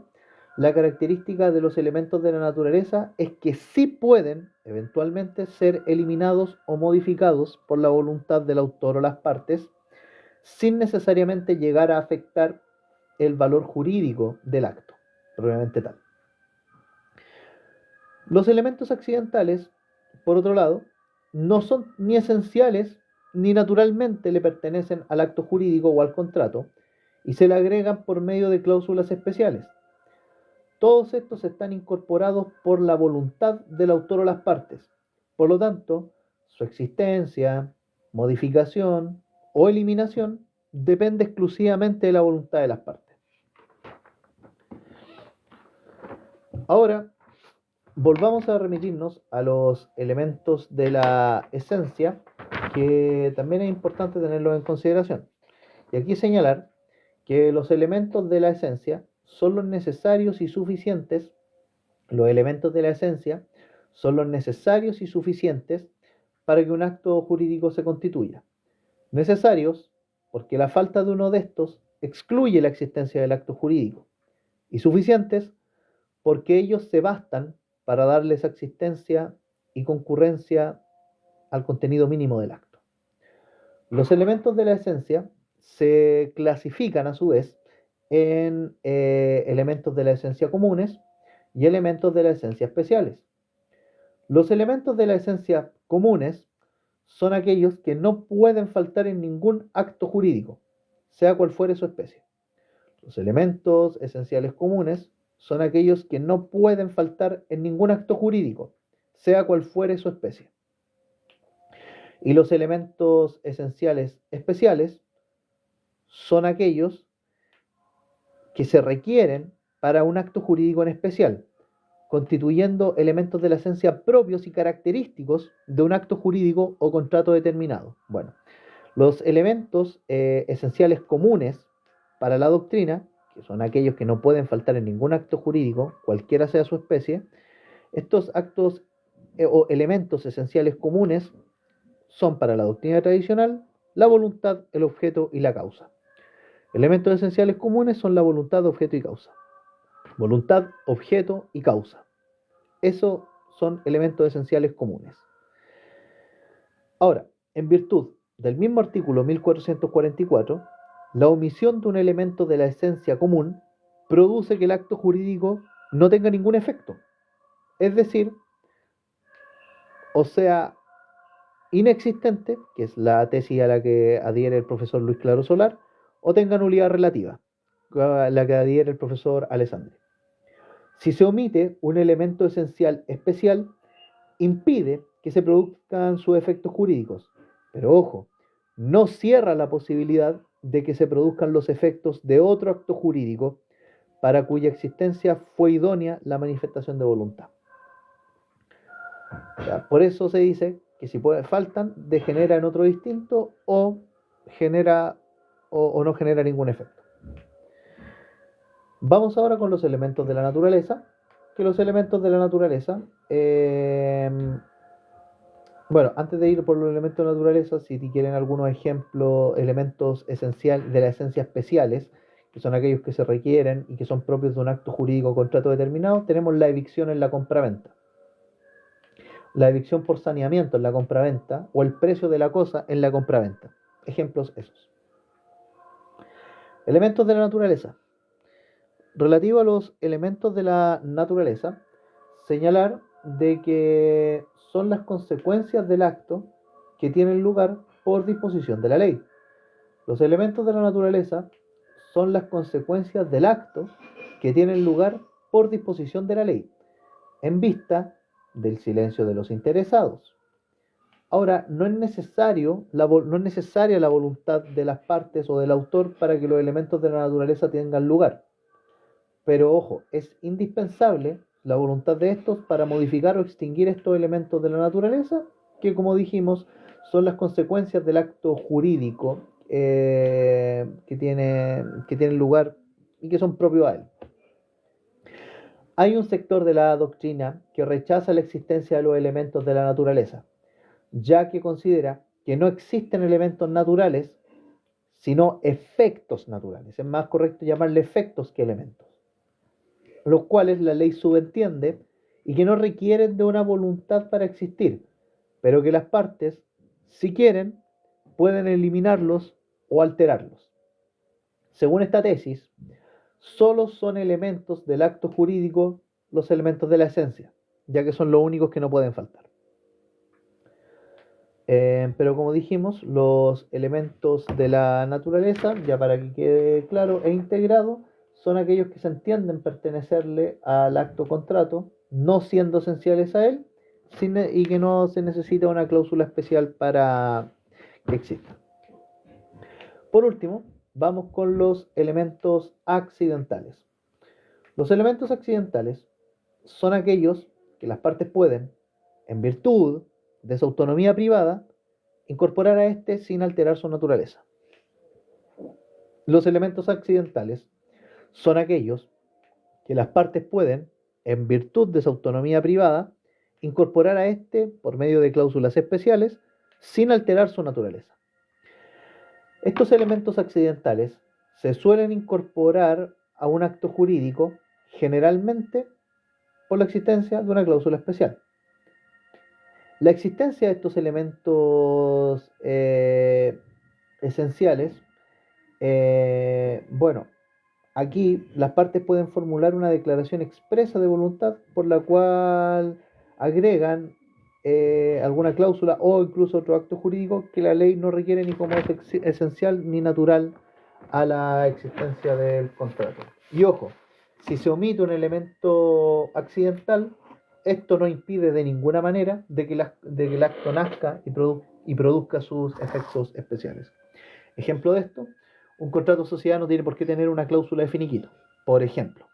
la característica de los elementos de la naturaleza es que sí pueden eventualmente ser eliminados o modificados por la voluntad del autor o las partes, sin necesariamente llegar a afectar el valor jurídico del acto, propiamente tal. Los elementos accidentales, por otro lado, no son ni esenciales ni naturalmente le pertenecen al acto jurídico o al contrato, y se le agregan por medio de cláusulas especiales. Todos estos están incorporados por la voluntad del autor o las partes. Por lo tanto, su existencia, modificación o eliminación depende exclusivamente de la voluntad de las partes. Ahora, volvamos a remitirnos a los elementos de la esencia, que también es importante tenerlos en consideración. Y aquí señalar que los elementos de la esencia son los necesarios y suficientes, los elementos de la esencia son los necesarios y suficientes para que un acto jurídico se constituya. Necesarios porque la falta de uno de estos excluye la existencia del acto jurídico, y suficientes porque ellos se bastan para darle esa existencia y concurrencia al contenido mínimo del acto. Los elementos de la esencia se clasifican a su vez en elementos de la esencia comunes y elementos de la esencia especiales. Los elementos de la esencia comunes son aquellos que no pueden faltar en ningún acto jurídico, sea cual fuere su especie. Los elementos esenciales comunes son aquellos que no pueden faltar en ningún acto jurídico, sea cual fuere su especie. Y los elementos esenciales especiales son aquellos que se requieren para un acto jurídico en especial, constituyendo elementos de la esencia propios y característicos de un acto jurídico o contrato determinado. Bueno, los elementos esenciales comunes para la doctrina, que son aquellos que no pueden faltar en ningún acto jurídico, cualquiera sea su especie, estos actos o elementos esenciales comunes son para la doctrina tradicional la voluntad, el objeto y la causa. Elementos esenciales comunes son la voluntad, objeto y causa. Voluntad, objeto y causa. Esos son elementos esenciales comunes. Ahora, en virtud del mismo artículo 1444, la omisión de un elemento de la esencia común produce que el acto jurídico no tenga ningún efecto. Es decir, o sea, inexistente, que es la tesis a la que adhiere el profesor Luis Claro Solar, o tenga nulidad relativa, a la que adhiere el profesor Alessandri. Si se omite un elemento esencial especial, impide que se produzcan sus efectos jurídicos, pero ojo, no cierra la posibilidad de que se produzcan los efectos de otro acto jurídico para cuya existencia fue idónea la manifestación de voluntad. Por eso se dice que si faltan, degenera en otro distinto o genera o no genera ningún efecto. Vamos ahora con los elementos de la naturaleza, que los elementos de la naturaleza, bueno, antes de ir por los elementos de la naturaleza, si quieren algunos ejemplos, elementos esenciales de la esencia especiales, que son aquellos que se requieren y que son propios de un acto jurídico o contrato determinado, tenemos la evicción en la compraventa, la evicción por saneamiento en la compraventa o el precio de la cosa en la compraventa. Ejemplos esos. Elementos de la naturaleza. Relativo a los elementos de la naturaleza, señalar de que son las consecuencias del acto que tienen lugar por disposición de la ley. Los elementos de la naturaleza son las consecuencias del acto que tienen lugar por disposición de la ley, en vista del silencio de los interesados. Ahora, no es necesaria la voluntad de las partes o del autor para que los elementos de la naturaleza tengan lugar. Pero ojo, es indispensable la voluntad de estos para modificar o extinguir estos elementos de la naturaleza, que como dijimos, son las consecuencias del acto jurídico que tienen lugar y que son propios a él. Hay un sector de la doctrina que rechaza la existencia de los elementos de la naturaleza, ya que considera que no existen elementos naturales, sino efectos naturales. Es más correcto llamarle efectos que elementos, los cuales la ley subentiende y que no requieren de una voluntad para existir, pero que las partes, si quieren, pueden eliminarlos o alterarlos. Según esta tesis, solo son elementos del acto jurídico los elementos de la esencia, ya que son los únicos que no pueden faltar. Pero como dijimos, los elementos de la naturaleza, ya para que quede claro e integrado, son aquellos que se entienden pertenecerle al acto contrato, no siendo esenciales a él, y que no se necesita una cláusula especial para que exista. Por último, vamos con los elementos accidentales. Los elementos accidentales son aquellos que las partes pueden, en virtud de su autonomía privada, incorporar a éste sin alterar su naturaleza. Los elementos accidentales son aquellos que las partes pueden, en virtud de su autonomía privada, incorporar a éste por medio de cláusulas especiales sin alterar su naturaleza. Estos elementos accidentales se suelen incorporar a un acto jurídico generalmente por la existencia de una cláusula especial. La existencia de estos elementos esenciales, bueno, aquí las partes pueden formular una declaración expresa de voluntad por la cual agregan alguna cláusula o incluso otro acto jurídico que la ley no requiere ni como esencial ni natural a la existencia del contrato. Y ojo, si se omite un elemento accidental, esto no impide de ninguna manera de que el acto nazca y produzca sus efectos especiales. Ejemplo de esto, un contrato de sociedad no tiene por qué tener una cláusula de finiquito, por ejemplo.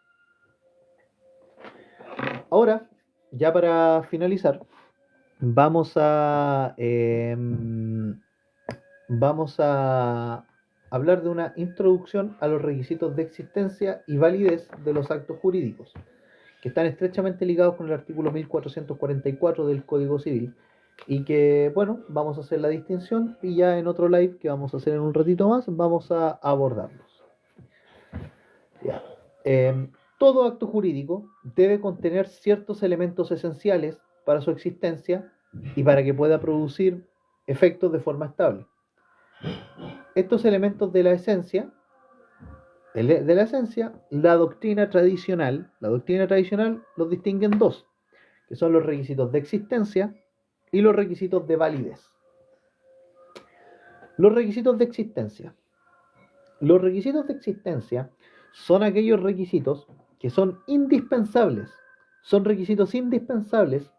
Ahora, ya para finalizar, vamos a hablar de una introducción a los requisitos de existencia y validez de los actos jurídicos, que están estrechamente ligados con el artículo 1444 del Código Civil, y que, bueno, vamos a hacer la distinción y ya en otro live que vamos a hacer en un ratito más, vamos a abordarlos. Ya. Todo acto jurídico debe contener ciertos elementos esenciales para su existencia y para que pueda producir efectos de forma estable. Estos elementos de la esencia, la doctrina tradicional los distingue en dos, que son los requisitos de existencia y los requisitos de validez. Los requisitos de existencia. Los requisitos de existencia son aquellos requisitos que son indispensables, son requisitos indispensables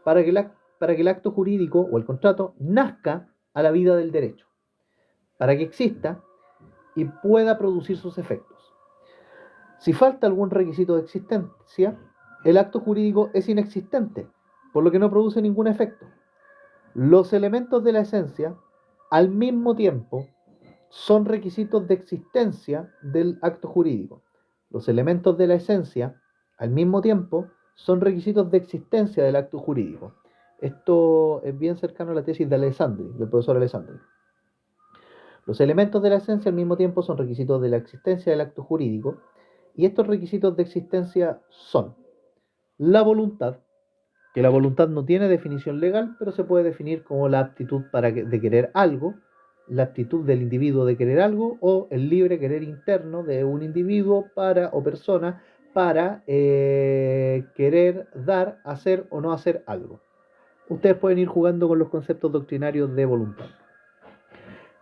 para que el acto jurídico o el contrato nazca a la vida del derecho, para que exista y pueda producir sus efectos. Si falta algún requisito de existencia, el acto jurídico es inexistente, por lo que no produce ningún efecto. Los elementos de la esencia, al mismo tiempo, son requisitos de existencia del acto jurídico. Los elementos de la esencia, al mismo tiempo, son requisitos de existencia del acto jurídico. Esto es bien cercano a la tesis de Alessandri, del profesor Alessandri. Los elementos de la esencia al mismo tiempo son requisitos de la existencia del acto jurídico, y estos requisitos de existencia son la voluntad, que la voluntad no tiene definición legal, pero se puede definir como la aptitud de querer algo, la aptitud del individuo de querer algo, o el libre querer interno de un individuo o persona para querer dar, hacer o no hacer algo. Ustedes pueden ir jugando con los conceptos doctrinarios de voluntad.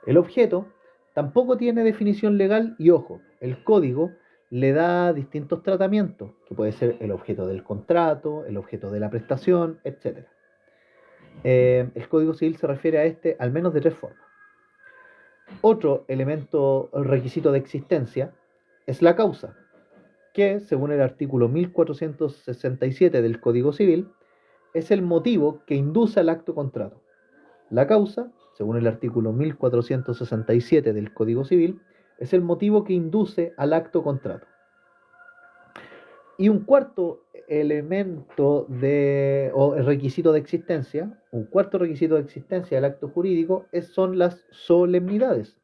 El objeto tampoco tiene definición legal y, ojo, el código le da distintos tratamientos, que puede ser el objeto del contrato, el objeto de la prestación, etc. El Código Civil se refiere a este al menos de tres formas. Otro elemento, requisito de existencia, es la causa, que, según el artículo 1467 del Código Civil, es el motivo que induce al acto contrato. La causa, según el artículo 1467 del Código Civil, es el motivo que induce al acto contrato. Y un cuarto elemento o requisito de existencia, un cuarto requisito de existencia del acto jurídico son las solemnidades.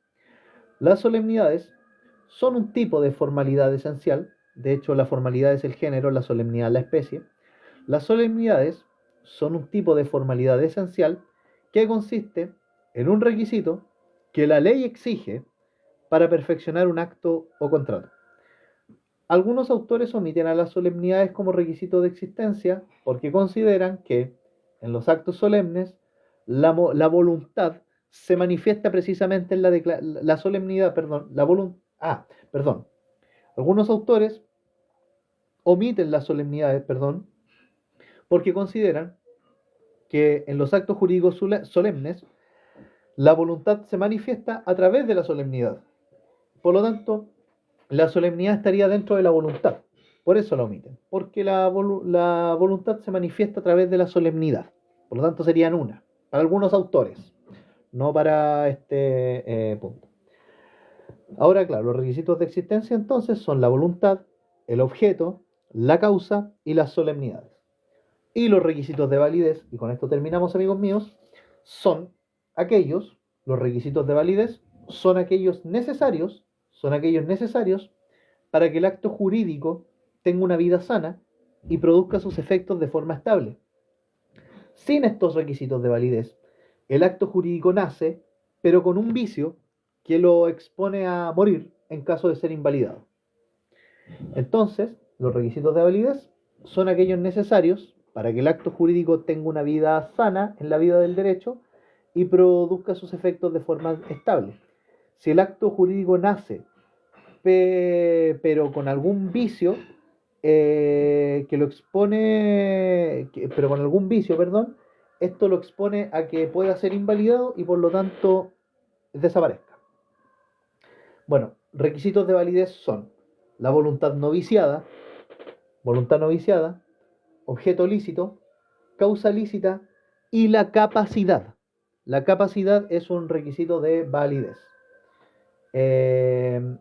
Las solemnidades son un tipo de formalidad esencial, de hecho la formalidad es el género, la solemnidad la especie. Las solemnidades son un tipo de formalidad esencial que consiste en un requisito que la ley exige para perfeccionar un acto o contrato. Algunos autores omiten a las solemnidades como requisito de existencia porque consideran que en los actos solemnes la voluntad se manifiesta precisamente en la solemnidad, Algunos autores omiten las solemnidades, porque consideran que en los actos jurídicos solemnes la voluntad se manifiesta a través de la solemnidad. Por lo tanto, la solemnidad estaría dentro de la voluntad. Por eso la omiten, porque la voluntad se manifiesta a través de la solemnidad. Por lo tanto, serían una, para algunos autores, no para este punto. Ahora, claro, los requisitos de existencia entonces son la voluntad, el objeto, la causa y las solemnidades. Y los requisitos de validez, y con esto terminamos, amigos míos, los requisitos de validez son aquellos necesarios, son aquellos necesarios para que el acto jurídico tenga una vida sana y produzca sus efectos de forma estable. Sin estos requisitos de validez, el acto jurídico nace, pero con un vicio que lo expone a morir en caso de ser invalidado. Entonces, los requisitos de validez son aquellos necesarios para que el acto jurídico tenga una vida sana en la vida del derecho y produzca sus efectos de forma estable. Si el acto jurídico nace, pero con algún vicio, que lo expone, pero con algún vicio, perdón, esto lo expone a que pueda ser invalidado y por lo tanto desaparezca. Bueno, requisitos de validez son la voluntad noviciada, objeto lícito, causa lícita y la capacidad. La capacidad es un requisito de validez. En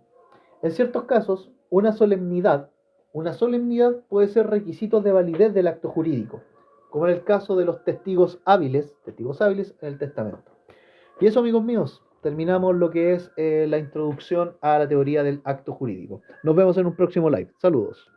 ciertos casos, una solemnidad puede ser requisito de validez del acto jurídico, como en el caso de los testigos hábiles en el testamento. Y eso, amigos míos, terminamos lo que es la introducción a la teoría del acto jurídico. Nos vemos en un próximo live. Saludos.